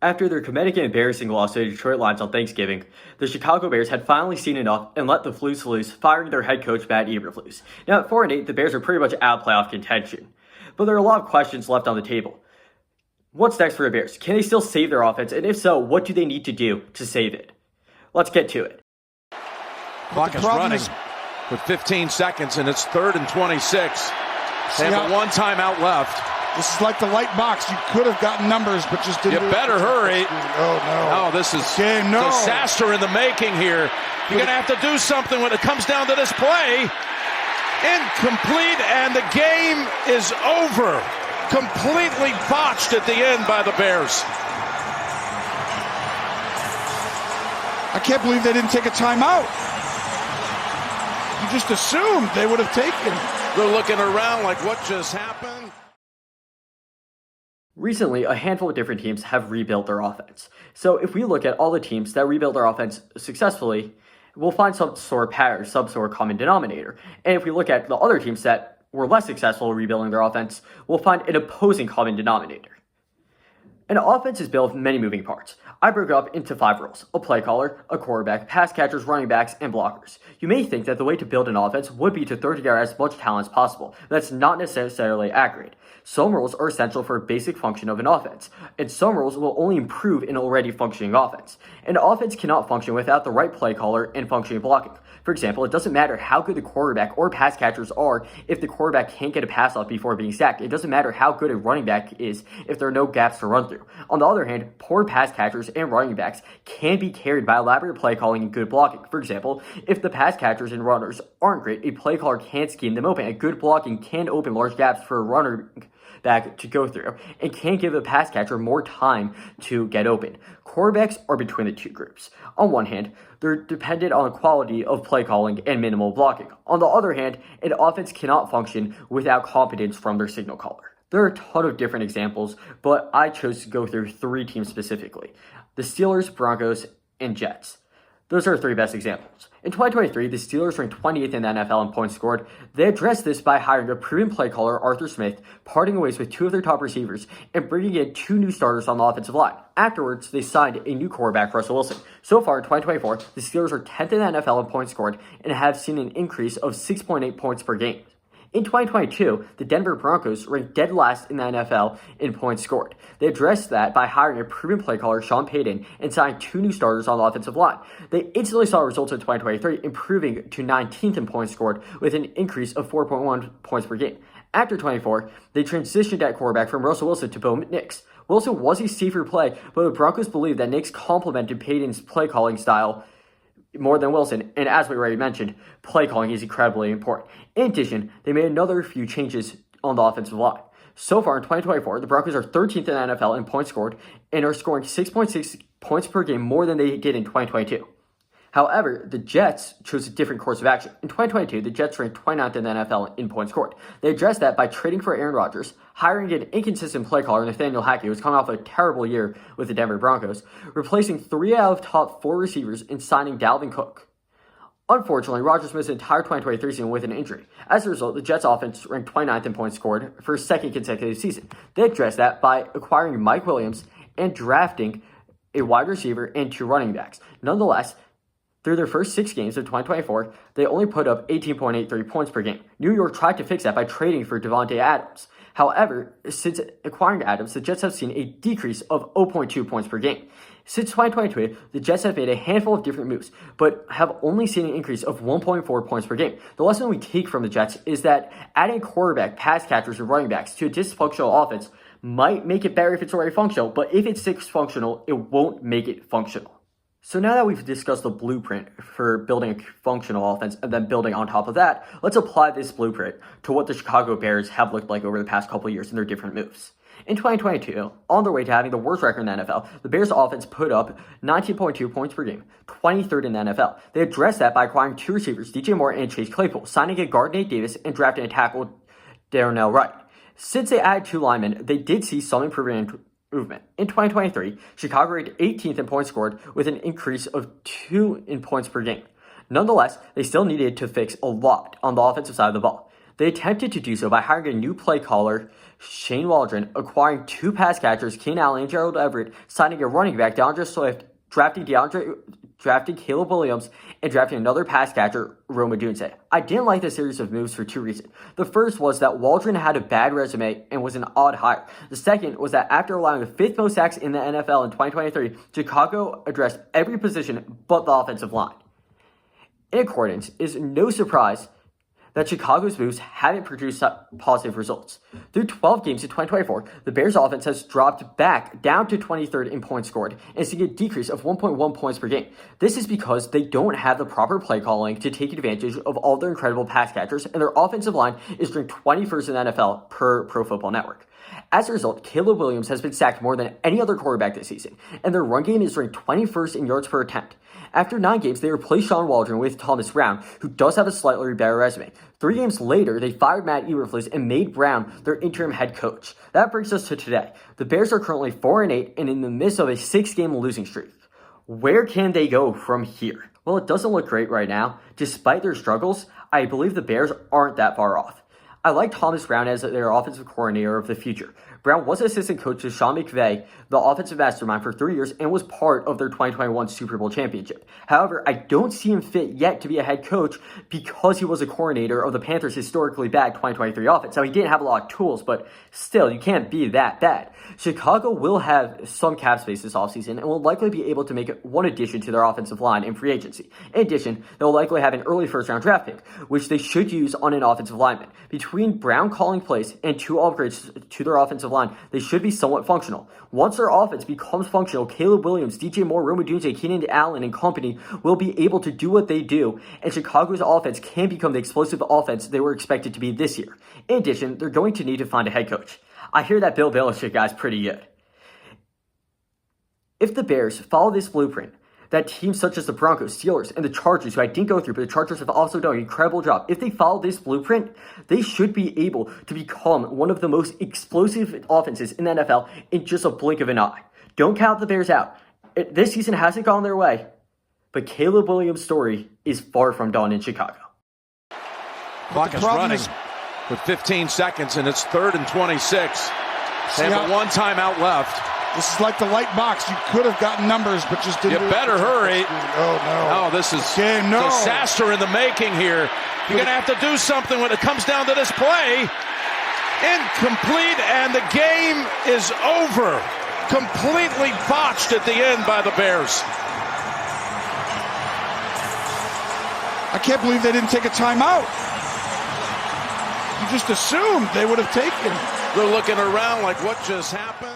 After their comedic and embarrassing loss to the Detroit Lions on Thanksgiving, the Chicago Bears had finally seen enough and let the Fleece loose, firing their head coach Matt Eberflus. Now at 4-8, the Bears are pretty much out of playoff contention. But there are a lot of questions left on the table. What's next for the Bears? Can they still save their offense? And if so, what do they need to do to save it? Let's get to it. Clock is running with 15 seconds, and it's 3rd and 26. They have one timeout left. This is like the light box. You could have gotten numbers, but just didn't. You better hurry. Oh, no. Oh, this is disaster in the making here. You're going to have to do something when it comes down to this play. Incomplete, and the game is over. Completely botched at the end by the Bears. I can't believe they didn't take a timeout. You just assumed they would have taken. They're looking around like, what just happened? Recently, a handful of different teams have rebuilt their offense. So if we look at all the teams that rebuilt their offense successfully, we'll find some sort of pattern, some sort of common denominator. And if we look at the other teams that were less successful in rebuilding their offense, we'll find an opposing common denominator. An offense is built with many moving parts. I broke it up into 5 roles: a play caller, a quarterback, pass catchers, running backs, and blockers. You may think that the way to build an offense would be to throw together as much talent as possible. That's not necessarily accurate. Some roles are essential for a basic function of an offense, and some roles will only improve an already functioning offense. An offense cannot function without the right play caller and functioning blocking. For example, it doesn't matter how good the quarterback or pass catchers are if the quarterback can't get a pass off before being sacked. It doesn't matter how good a running back is if there are no gaps to run through. On the other hand, poor pass catchers and running backs can be carried by elaborate play calling and good blocking. For example, if the pass catchers and runners aren't great, a play caller can scheme them open. A good blocking can open large gaps for a runner back to go through and can give the pass catcher more time to get open. Quarterbacks are between the two groups. On one hand, they're dependent on the quality of play calling and minimal blocking. On the other hand, an offense cannot function without competence from their signal caller. There are a ton of different examples, but I chose to go through 3 teams specifically: the Steelers, Broncos, and Jets. Those are 3 best examples. In 2023, the Steelers ranked 28th in the NFL in points scored. They addressed this by hiring a proven play caller, Arthur Smith, parting ways with 2 of their top receivers, and bringing in 2 new starters on the offensive line. Afterwards, they signed a new quarterback, Russell Wilson. So far in 2024, the Steelers are 10th in the NFL in points scored and have seen an increase of 6.8 points per game. In 2022, the Denver Broncos ranked dead last in the NFL in points scored. They addressed that by hiring a proven play caller, Sean Payton, and signing 2 new starters on the offensive line. They instantly saw results in 2023, improving to 19th in points scored with an increase of 4.1 points per game. After 24, they transitioned at quarterback from Russell Wilson to Bo Nix. Wilson was a safer play, but the Broncos believed that Nix complemented Payton's play calling style more than Wilson, and as we already mentioned, play calling is incredibly important. In addition, they made another few changes on the offensive line. So far in 2024, the Broncos are 13th in the NFL in points scored and are scoring 6.6 points per game more than they did in 2022. However, the Jets chose a different course of action. In 2022, the Jets ranked 29th in the NFL in points scored. They addressed that by trading for Aaron Rodgers, hiring an inconsistent play caller, Nathaniel Hackett, who was coming off a terrible year with the Denver Broncos, replacing 3 out of top 4 receivers, and signing Dalvin Cook. Unfortunately, Rodgers missed the entire 2023 season with an injury. As a result, the Jets offense ranked 29th in points scored for a second consecutive season. They addressed that by acquiring Mike Williams and drafting a wide receiver and 2 running backs. Nonetheless, through their first 6 games of 2024, they only put up 18.83 points per game. New York tried to fix that by trading for Devontae Adams. However, since acquiring Adams, the Jets have seen a decrease of 0.2 points per game. Since 2022, the Jets have made a handful of different moves, but have only seen an increase of 1.4 points per game. The lesson we take from the Jets is that adding quarterback, pass catchers, and running backs to a dysfunctional offense might make it better if it's already functional, but if it's dysfunctional, it won't make it functional. So now that we've discussed the blueprint for building a functional offense and then building on top of that, let's apply this blueprint to what the Chicago Bears have looked like over the past couple of years in their different moves. In 2022, on their way to having the worst record in the NFL, the Bears offense put up 19.2 points per game, 23rd in the NFL. They addressed that by acquiring 2 receivers, DJ Moore and Chase Claypool, signing a guard Nate Davis, and drafting a tackle Darnell Wright. Since they added 2 linemen, they did see some improvement in 2023, Chicago ranked 18th in points scored with an increase of 2 in points per game. Nonetheless, they still needed to fix a lot on the offensive side of the ball. They attempted to do so by hiring a new play caller, Shane Waldron, acquiring 2 pass catchers, Keenan Allen and Gerald Everett, signing a running back, DeAndre Swift, drafting Caleb Williams, and drafting another pass catcher, Rome Odunze. I didn't like this series of moves for 2 reasons. The first was that Waldron had a bad resume and was an odd hire. The second was that after allowing the 5th most sacks in the NFL in 2023, Chicago addressed every position but the offensive line. In accordance, it is no surprise that Chicago's moves haven't produced positive results. Through 12 games in 2024, the Bears' offense has dropped back down to 23rd in points scored and seen a decrease of 1.1 points per game. This is because they don't have the proper play calling to take advantage of all their incredible pass catchers, and their offensive line is ranked 21st in the NFL per Pro Football Network. As a result, Caleb Williams has been sacked more than any other quarterback this season, and their run game is ranked 21st in yards per attempt. After 9 games, they replaced Sean Waldron with Thomas Brown, who does have a slightly better resume. 3 games later, they fired Matt Eberflus and made Brown their interim head coach. That brings us to today. The Bears are currently 4-8 and in the midst of a 6-game losing streak. Where can they go from here? Well, it doesn't look great right now. Despite their struggles, I believe the Bears aren't that far off. I like Thomas Brown as their offensive coordinator of the future. Brown was assistant coach to Sean McVay, the offensive mastermind, for 3 years and was part of their 2021 Super Bowl championship. However, I don't see him fit yet to be a head coach because he was a coordinator of the Panthers' historically bad 2023 offense. Now, he didn't have a lot of tools, but still, you can't be that bad. Chicago will have some cap space this offseason and will likely be able to make one addition to their offensive line in free agency. In addition, they'll likely have an early first-round draft pick, which they should use on an offensive lineman. Between Brown calling plays and 2 upgrades to their offensive line, they should be somewhat functional. Once their offense becomes functional, Caleb Williams, DJ Moore, Rome Odunze, Keenan Allen, and company will be able to do what they do, and Chicago's offense can become the explosive offense they were expected to be this year. In addition, they're going to need to find a head coach. I hear that Bill Belichick guy's pretty good. If the Bears follow this blueprint, that teams such as the Broncos, Steelers, and the Chargers, who I didn't go through, but the Chargers have also done an incredible job. If they follow this blueprint, they should be able to become one of the most explosive offenses in the NFL in just a blink of an eye. Don't count the Bears out. This season hasn't gone their way, but Caleb Williams' story is far from done in Chicago. Clock is running with 15 seconds, and it's 3rd and 26. They have a 1 timeout left. This is like the light box. You could have gotten numbers, but just didn't. You better hurry. Oh, no. Oh, this is disaster in the making here. You're going to have to do something when it comes down to this play. Incomplete, and the game is over. Completely botched at the end by the Bears. I can't believe they didn't take a timeout. You just assumed they would have taken. They're looking around like, what just happened?